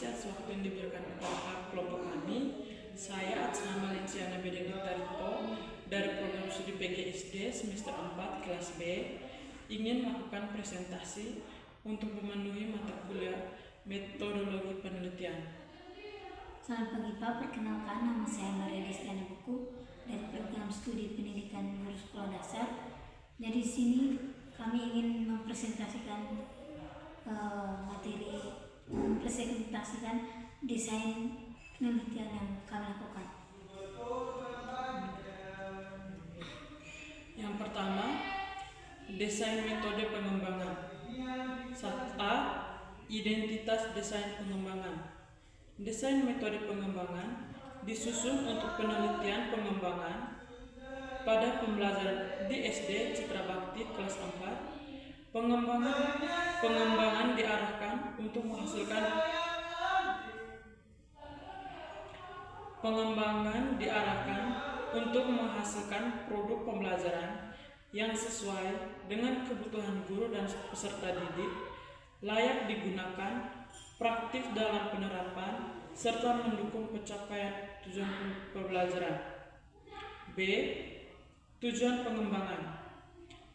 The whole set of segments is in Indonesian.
kasih atas waktu yang diberikan kepada kelompok kami. Saya Atsana Valenciana Benedicta Ripo dari program studi PGSD semester 4 kelas B ingin melakukan presentasi untuk memenuhi mata kuliah metodologi penelitian. Selamat pagi Pak, perkenalkan nama saya Maria Destiana Buku dari program studi pendidikan guru sekolah dasar. Jadi di sini kami ingin mempresentasikan desain penelitian yang kami lakukan. Yang pertama, desain metode pengembangan. 1A, identitas desain pengembangan. Desain metode pengembangan disusun untuk penelitian pengembangan pada pembelajaran di SD Citra Bakti kelas 4. Pengembangan diarahkan untuk menghasilkan produk pembelajaran yang sesuai dengan kebutuhan guru dan peserta didik, layak digunakan, praktis dalam penerapan, serta mendukung pencapaian tujuan pembelajaran. B. Tujuan pengembangan.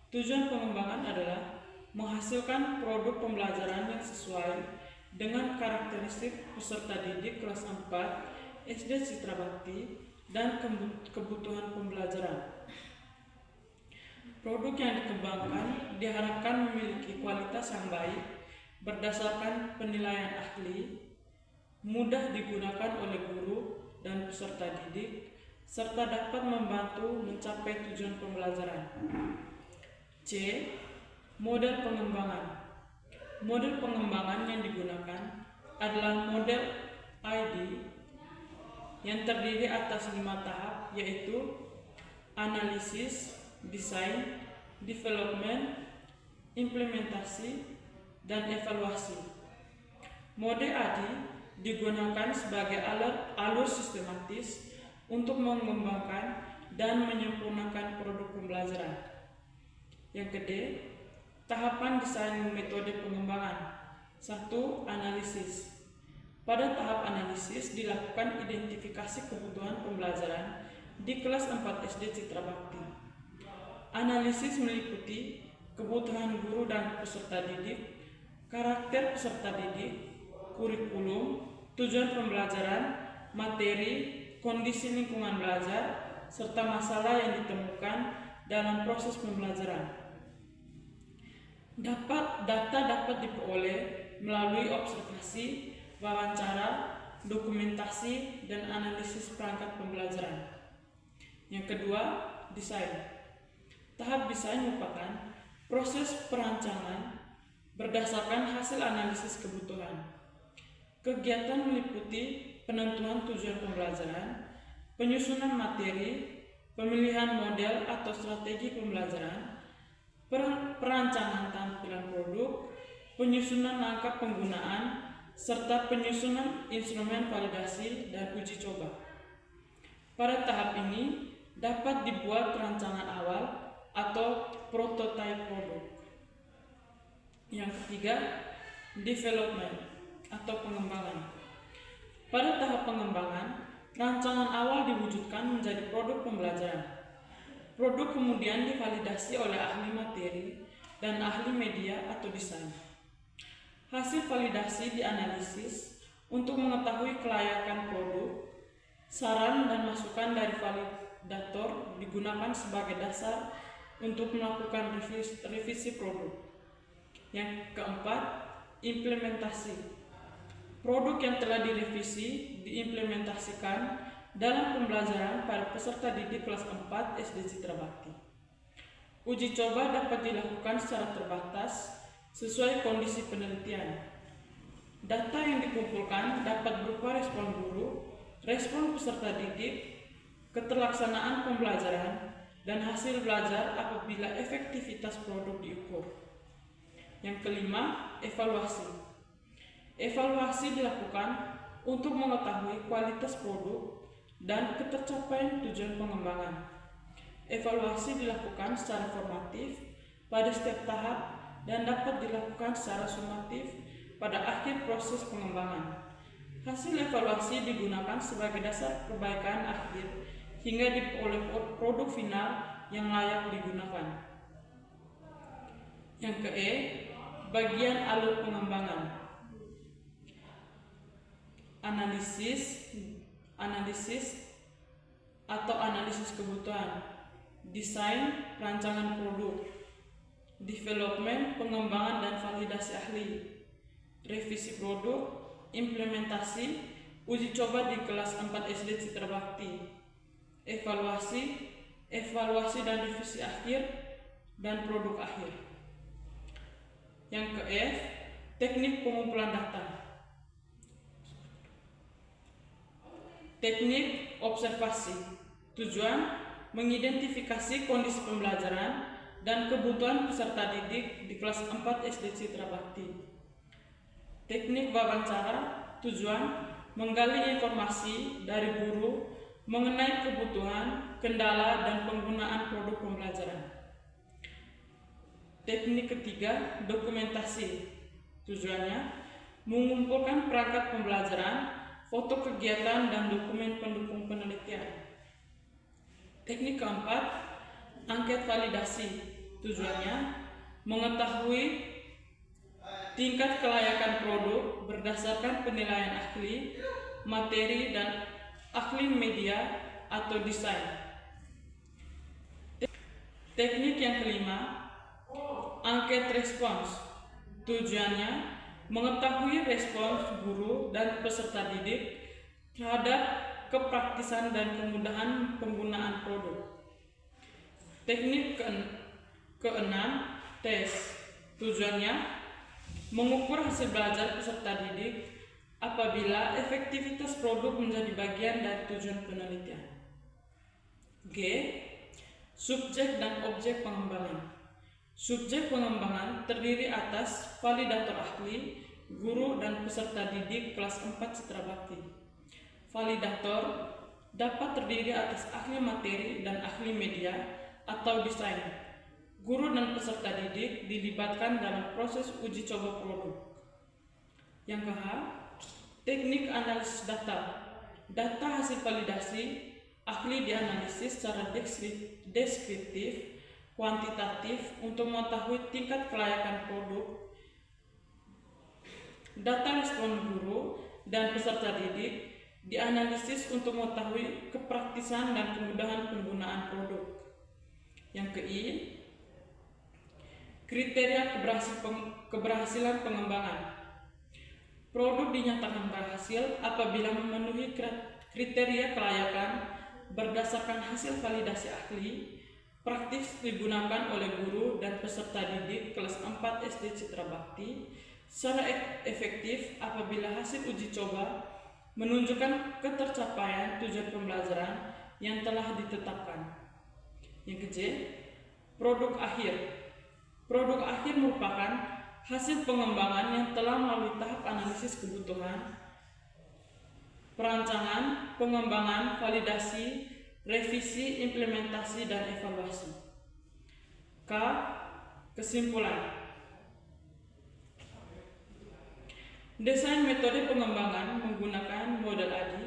Tujuan pengembangan adalah menghasilkan produk pembelajaran yang sesuai dengan karakteristik peserta didik kelas 4 SD Citra Bakti dan kebutuhan pembelajaran. Produk yang dikembangkan diharapkan memiliki kualitas yang baik berdasarkan penilaian ahli, mudah digunakan oleh guru dan peserta didik, serta dapat membantu mencapai tujuan pembelajaran. C. Model pengembangan. Model pengembangan yang digunakan adalah model ID yang terdiri atas 5 tahap, yaitu analisis, desain, development, implementasi, dan evaluasi. Mode ADI digunakan sebagai alur sistematis untuk mengembangkan dan menyempurnakan produk pembelajaran. Yang kedua, tahapan desain metode pengembangan. 1. Analisis. Pada tahap analisis dilakukan identifikasi kebutuhan pembelajaran di kelas 4 SD Citra Bakti. Analisis meliputi kebutuhan guru dan peserta didik, karakter peserta didik, kurikulum, tujuan pembelajaran, materi, kondisi lingkungan belajar, serta masalah yang ditemukan dalam proses pembelajaran. Data dapat diperoleh melalui observasi, wawancara, dokumentasi, dan analisis perangkat pembelajaran. Yang kedua, desain. Tahap desain merupakan proses perancangan berdasarkan hasil analisis kebutuhan. Kegiatan meliputi penentuan tujuan pembelajaran, penyusunan materi, pemilihan model atau strategi pembelajaran, perancangan tampilan produk, penyusunan langkah penggunaan, serta penyusunan instrumen validasi dan uji coba. Pada tahap ini dapat dibuat rancangan awal atau prototipe produk. Yang ketiga, development atau pengembangan. Pada tahap pengembangan, rancangan awal diwujudkan menjadi produk pembelajaran. Produk kemudian divalidasi oleh ahli materi dan ahli media atau desain. Hasil validasi dianalisis untuk mengetahui kelayakan produk. Saran dan masukan dari validator digunakan sebagai dasar untuk melakukan revisi produk. Yang keempat, implementasi. Produk yang telah direvisi diimplementasikan dalam pembelajaran pada peserta didik kelas 4 SD Citra Bakti. Uji coba dapat dilakukan secara terbatas sesuai kondisi penelitian. Data yang dikumpulkan dapat berupa respon guru, respon peserta didik, keterlaksanaan pembelajaran, dan hasil belajar apabila efektivitas produk diukur. Yang kelima, evaluasi. Evaluasi dilakukan untuk mengetahui kualitas produk dan ketercapaian tujuan pengembangan. Evaluasi dilakukan secara formatif pada setiap tahap dan dapat dilakukan secara sumatif pada akhir proses pengembangan. Hasil evaluasi digunakan sebagai dasar perbaikan akhir hingga diperoleh produk final yang layak digunakan. Yang ke E, bagian alur pengembangan. Analisis atau analisis kebutuhan, desain rancangan produk, development pengembangan dan validasi ahli, revisi produk, implementasi, uji coba di kelas 4 SD Citra Bakti, evaluasi dan revisi akhir, dan produk akhir. Yang ke F, teknik pengumpulan data. Teknik observasi, tujuan mengidentifikasi kondisi pembelajaran dan kebutuhan peserta didik di kelas 4 SD Citra Bakti. Teknik wawancara, tujuan menggali informasi dari guru mengenai kebutuhan, kendala, dan penggunaan produk pembelajaran. Teknik ketiga, dokumentasi, tujuannya mengumpulkan perangkat pembelajaran, foto kegiatan, dan dokumen pendukung penelitian. Teknik keempat, angket validasi, tujuannya mengetahui tingkat kelayakan produk berdasarkan penilaian ahli, materi, dan ahli media atau desain. Teknik yang kelima, angket respons, tujuannya mengetahui respons guru dan peserta didik terhadap kepraktisan dan kemudahan penggunaan produk. Teknik keenam, tes, tujuannya mengukur hasil belajar peserta didik apabila efektivitas produk menjadi bagian dari tujuan penelitian. G. Subjek dan objek pengembangan. Subjek pengembangan terdiri atas validator ahli, guru, dan peserta didik kelas 4 Citra Bakti. Validator dapat terdiri atas ahli materi dan ahli media atau desain. Guru dan peserta didik dilibatkan dalam proses uji coba produk. Yang ke H, teknik analisis data. Data hasil validasi ahli dianalisis secara deskriptif, kuantitatif untuk mengetahui tingkat kelayakan produk. Data respon guru dan peserta didik dianalisis untuk mengetahui kepraktisan dan kemudahan penggunaan produk. Yang ke I, kriteria keberhasilan pengembangan. Produk dinyatakan berhasil apabila memenuhi kriteria kelayakan berdasarkan hasil validasi ahli, praktis digunakan oleh guru dan peserta didik kelas 4 SD Citra Bakti, secara efektif apabila hasil uji coba menunjukkan ketercapaian tujuan pembelajaran yang telah ditetapkan. Yang ke J, produk akhir. Produk akhir merupakan hasil pengembangan yang telah melalui tahap analisis kebutuhan, perancangan, pengembangan, validasi, revisi, implementasi, dan evaluasi. K. Kesimpulan. Desain metode pengembangan menggunakan model ADI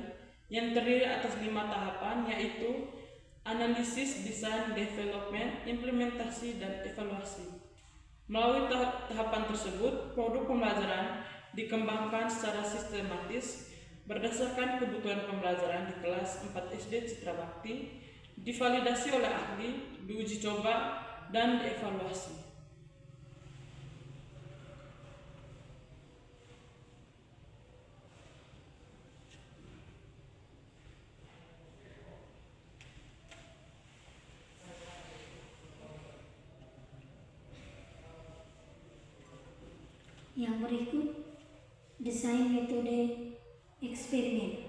yang terdiri atas 5 tahapan, yaitu analisis, desain, development, implementasi, dan evaluasi. Melalui tahapan tersebut, produk pembelajaran dikembangkan secara sistematis berdasarkan kebutuhan pembelajaran di kelas 4 SD Citra Bakti, divalidasi oleh ahli, diuji coba, dan dievaluasi. Yang berikut, desain metode eksperimen.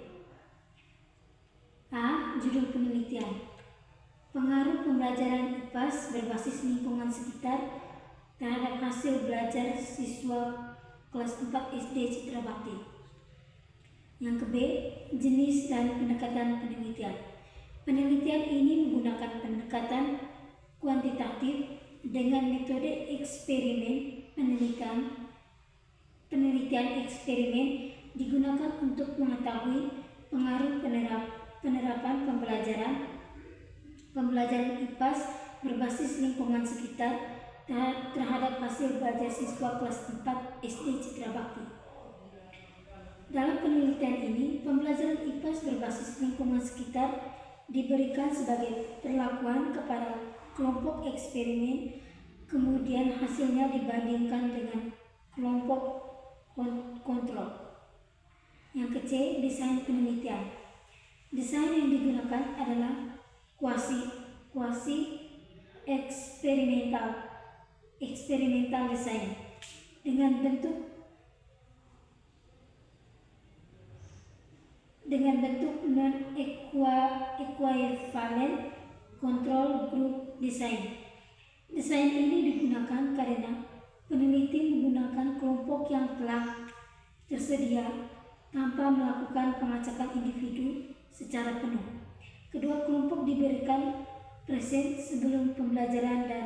A. Judul penelitian. Pengaruh pembelajaran IPAS berbasis lingkungan sekitar terhadap hasil belajar siswa kelas 4 SD Citra Bakti. Yang ke B. Jenis dan pendekatan penelitian. Penelitian ini menggunakan pendekatan kuantitatif dengan metode eksperimen penelitian eksperimen digunakan untuk mengetahui pengaruh penerapan pembelajaran IPAS berbasis lingkungan sekitar terhadap hasil belajar siswa kelas 4 SD Citra Bakti. Dalam penelitian ini, pembelajaran IPAS berbasis lingkungan sekitar diberikan sebagai perlakuan kepada kelompok eksperimen, kemudian hasilnya dibandingkan dengan kelompok kontrol. Yang ke-C, desain penelitian. Desain yang digunakan adalah kuasi eksperimental desain dengan bentuk non equivalent control group design. Desain ini digunakan karena peneliti menggunakan kelompok yang telah tersedia tanpa melakukan pengacakan individu secara penuh. Kedua kelompok diberikan present sebelum pembelajaran dan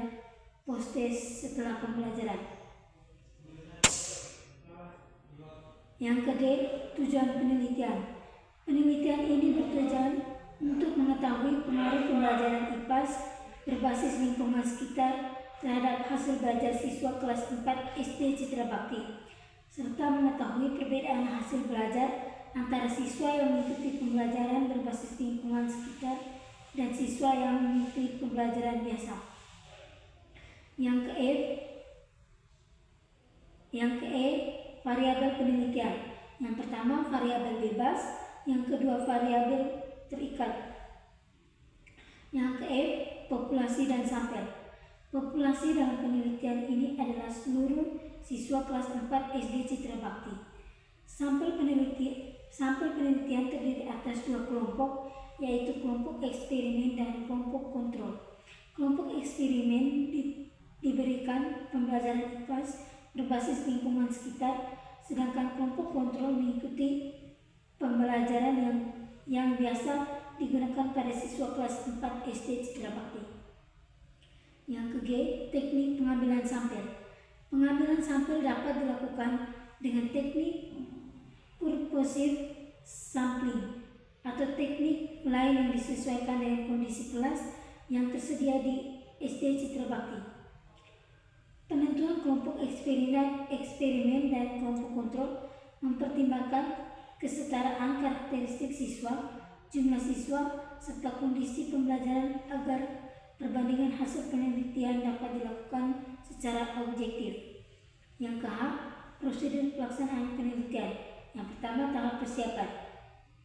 post-test setelah pembelajaran. Yang ke-D, tujuan penelitian. Penelitian ini bertujuan untuk mengetahui pengaruh pembelajaran IPAS berbasis lingkungan sekitar terhadap hasil belajar siswa kelas 4 SD Citra Bakti, serta mengetahui perbedaan hasil belajar antara siswa yang mengikuti pembelajaran berbasis lingkungan sekitar dan siswa yang mengikuti pembelajaran biasa. Yang ke-E, variabel penelitian. Yang pertama, variabel bebas. Yang kedua, variabel terikat. Yang ke-F, populasi dan sampel. Populasi dalam penelitian ini adalah seluruh siswa kelas 4 SD Citra Bakti. Sampel penelitian terdiri atas dua kelompok, yaitu kelompok eksperimen dan kelompok kontrol. Kelompok eksperimen diberikan pembelajaran IPAS berbasis lingkungan sekitar, sedangkan kelompok kontrol mengikuti pembelajaran yang biasa digunakan pada siswa kelas 4 SD Citra Bakti. Yang ke-G, teknik pengambilan sampel. Pengambilan sampel dapat dilakukan dengan teknik purposive sampling atau teknik lain yang disesuaikan dengan kondisi kelas yang tersedia di SD Citra Bakti. Penentuan kelompok eksperimen dan kelompok kontrol mempertimbangkan kesetaraan karakteristik siswa, jumlah siswa, serta kondisi pembelajaran agar perbandingan hasil penelitian dapat dilakukan secara objektif. Yang ke-H, prosedur pelaksanaan penelitian. Yang pertama, tahap persiapan.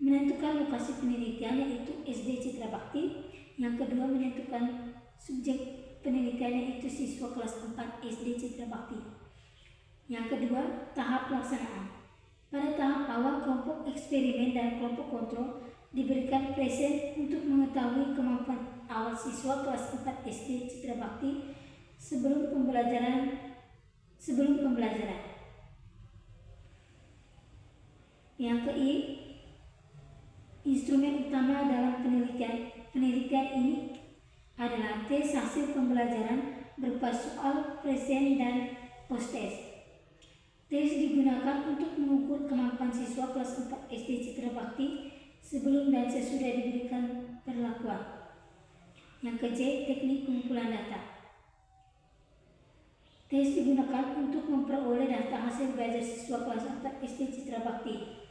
Menentukan lokasi penelitian yaitu SD Citra Bakti. Yang kedua, menentukan subjek penelitian yaitu siswa kelas 4 SD Citra Bakti. Yang kedua, tahap pelaksanaan. Pada tahap awal, kelompok eksperimen dan kelompok kontrol diberikan present untuk mengetahui kemampuan awal siswa kelas 4 SD Citra Bakti sebelum pembelajaran. Yang ke-I, instrumen utama dalam penelitian ini adalah tes hasil pembelajaran berupa soal present dan post-test. Tes digunakan untuk mengukur kemampuan siswa kelas 4 SD Citra Bakti sebelum dan sesudah diberikan perlakuan. Yang ke-J, teknik pengumpulan data. Tes digunakan untuk memperoleh data hasil belajar siswa kelas 4 SD Citra Bakti.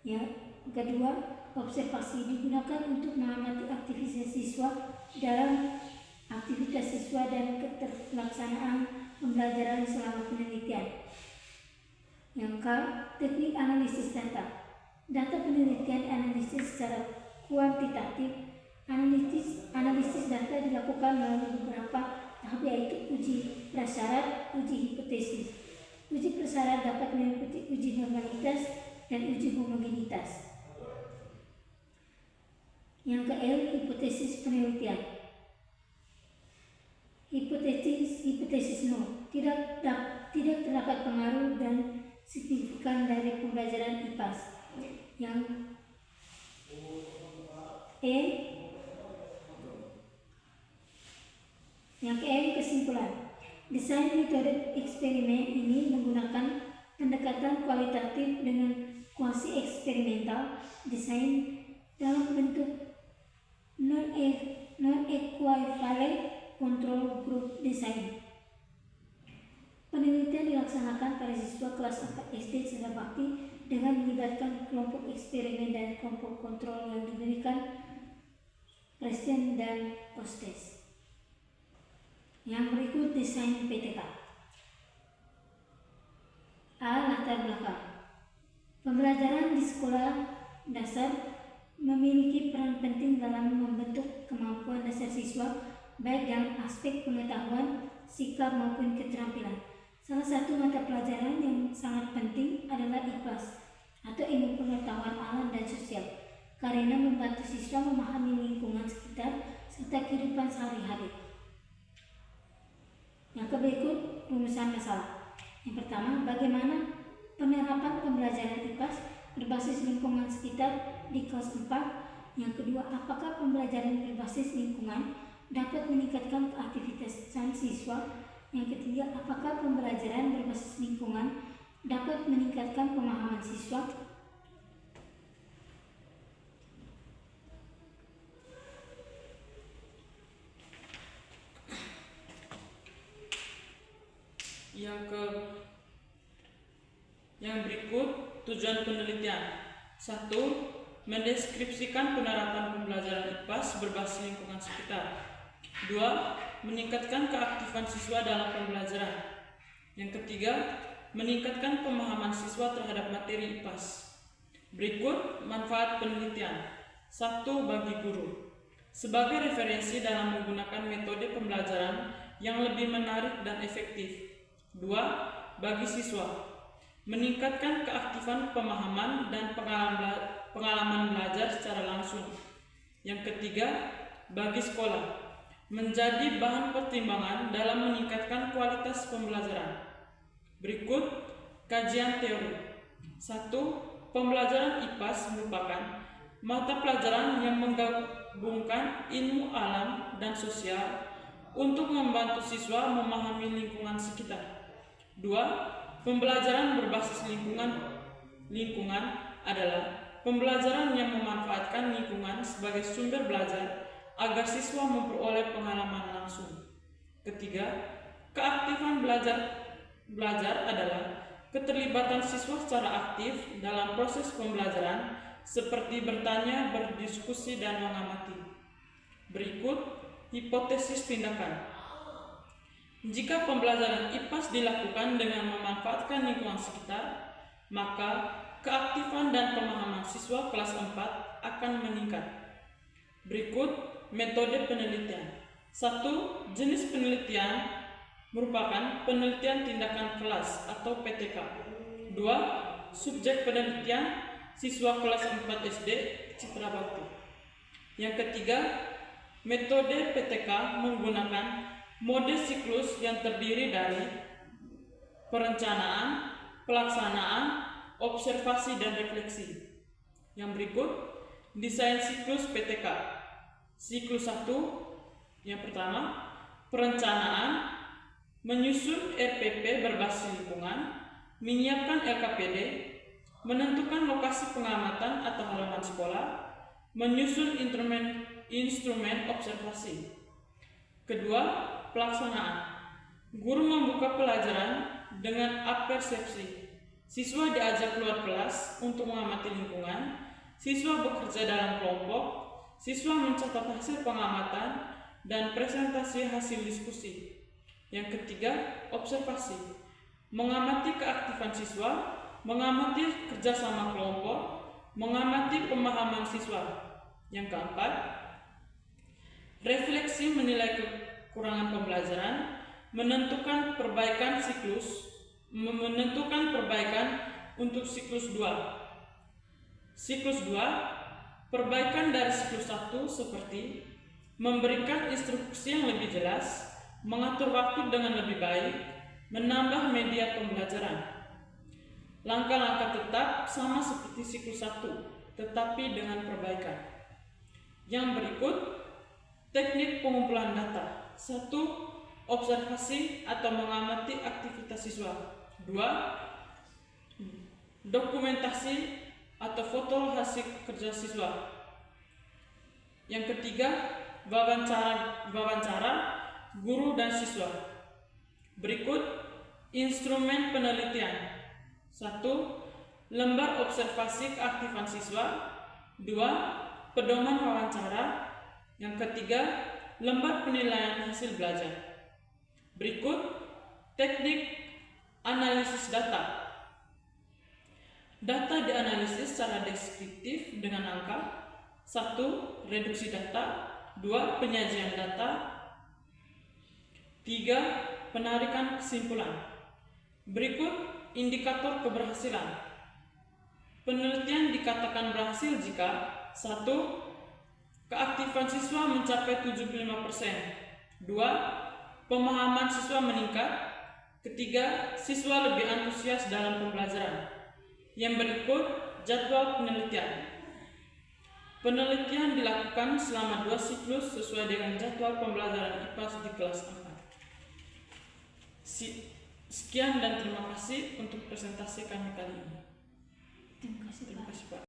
Yang kedua, observasi digunakan untuk mengamati aktivitas siswa dalam aktivitas siswa dan keterlaksanaan pembelajaran selama penelitian. Yang K, teknik analisis data. Data penelitian analisis secara kuantitatif. Analisis data dilakukan melalui beberapa tahap yaitu uji prasyarat, uji hipotesis. Uji prasyarat dapat meliputi uji normalitas dan uji homogenitas. Yang ke L, hipotesis penelitian. Hipotesis no, tidak terdapat pengaruh dan signifikan dari pembelajaran IPAS. Yang M, kesimpulan. Desain metode eksperimen ini menggunakan pendekatan kualitatif dengan simulasi eksperimental desain dalam bentuk non-equivalent control group design. Penelitian dilaksanakan pada siswa kelas 4 SD Citra Bakti dengan melibatkan kelompok eksperimen dan kelompok kontrol yang diberikan presiden dan hostes. Yang berikut desain PTK. A. Latar belakang. Pembelajaran di sekolah dasar memiliki peran penting dalam membentuk kemampuan dasar siswa baik dalam aspek pengetahuan, sikap maupun keterampilan. Salah satu mata pelajaran yang sangat penting adalah IPAS atau ilmu pengetahuan alam dan sosial karena membantu siswa memahami lingkungan sekitar serta kehidupan sehari-hari. Yang berikut rumusan masalah. Yang pertama, bagaimana penerapan pembelajaran IPAS berbasis lingkungan sekitar di kelas 4. Yang kedua, apakah pembelajaran berbasis lingkungan dapat meningkatkan keaktifitasan siswa? Yang ketiga, apakah pembelajaran berbasis lingkungan dapat meningkatkan pemahaman siswa? Yang berikut tujuan penelitian. 1. Mendeskripsikan penerapan pembelajaran IPAS berbasis lingkungan sekitar. 2. Meningkatkan keaktifan siswa dalam pembelajaran. Yang ketiga, meningkatkan pemahaman siswa terhadap materi IPAS. Berikut manfaat penelitian. 1. Bagi guru. Sebagai referensi dalam menggunakan metode pembelajaran yang lebih menarik dan efektif. 2. Bagi siswa. Meningkatkan keaktifan pemahaman dan pengalaman belajar secara langsung. Yang ketiga, bagi sekolah. Menjadi bahan pertimbangan dalam meningkatkan kualitas pembelajaran. Berikut kajian teori. 1. Pembelajaran IPAS merupakan mata pelajaran yang menggabungkan ilmu alam dan sosial untuk membantu siswa memahami lingkungan sekitar. 2. Pembelajaran berbasis lingkungan adalah pembelajaran yang memanfaatkan lingkungan sebagai sumber belajar agar siswa memperoleh pengalaman langsung. Ketiga, keaktifan belajar adalah keterlibatan siswa secara aktif dalam proses pembelajaran seperti bertanya, berdiskusi, dan mengamati. Berikut hipotesis tindakan. Jika pembelajaran IPAS dilakukan dengan memanfaatkan lingkungan sekitar, maka keaktifan dan pemahaman siswa kelas 4 akan meningkat. Berikut metode penelitian. 1. Jenis penelitian merupakan penelitian tindakan kelas atau PTK. 2. Subjek penelitian siswa kelas 4 SD Citra Bakti. Yang ketiga, metode PTK menggunakan mode siklus yang terdiri dari perencanaan, pelaksanaan, observasi, dan refleksi. Yang berikut desain siklus PTK. Siklus 1, yang pertama, perencanaan, menyusun RPP berbasis lingkungan, menyiapkan LKPD, menentukan lokasi pengamatan atau halaman sekolah, menyusun instrumen observasi. Kedua, pelaksanaan. Guru membuka pelajaran dengan apersepsi. Siswa diajak keluar kelas untuk mengamati lingkungan, siswa bekerja dalam kelompok, siswa mencatat hasil pengamatan, dan presentasi hasil diskusi. Yang ketiga, observasi. Mengamati keaktifan siswa, mengamati kerjasama kelompok, mengamati pemahaman siswa. Yang keempat, refleksi menilai kekurangan pembelajaran, menentukan perbaikan untuk siklus 2. Siklus 2, perbaikan dari siklus 1 seperti memberikan instruksi yang lebih jelas, mengatur waktu dengan lebih baik, menambah media pembelajaran. Langkah-langkah tetap sama seperti siklus 1, tetapi dengan perbaikan. Yang berikut, teknik pengumpulan data. 1. Observasi atau mengamati aktivitas siswa. 2. Dokumentasi atau foto hasil kerja siswa. Yang ketiga, wawancara guru dan siswa. Berikut instrumen penelitian. 1. Lembar observasi keaktifan siswa. 2. Pedoman wawancara. Yang ketiga, lembar penilaian hasil belajar. Berikut teknik analisis data. Data dianalisis secara deskriptif dengan angka. 1. Reduksi data. 2. Penyajian data. 3. Penarikan kesimpulan. Berikut indikator keberhasilan. Penelitian dikatakan berhasil jika 1. Keaktifan siswa mencapai 75%. 2. Pemahaman siswa meningkat. 3. Siswa lebih antusias dalam pembelajaran. Yang berikut jadwal penelitian. Penelitian dilakukan selama 2 siklus sesuai dengan jadwal pembelajaran IPAS di kelas 4. Sekian dan terima kasih untuk presentasi kami kali ini. Terima kasih, Pak. Terima kasih, Pak.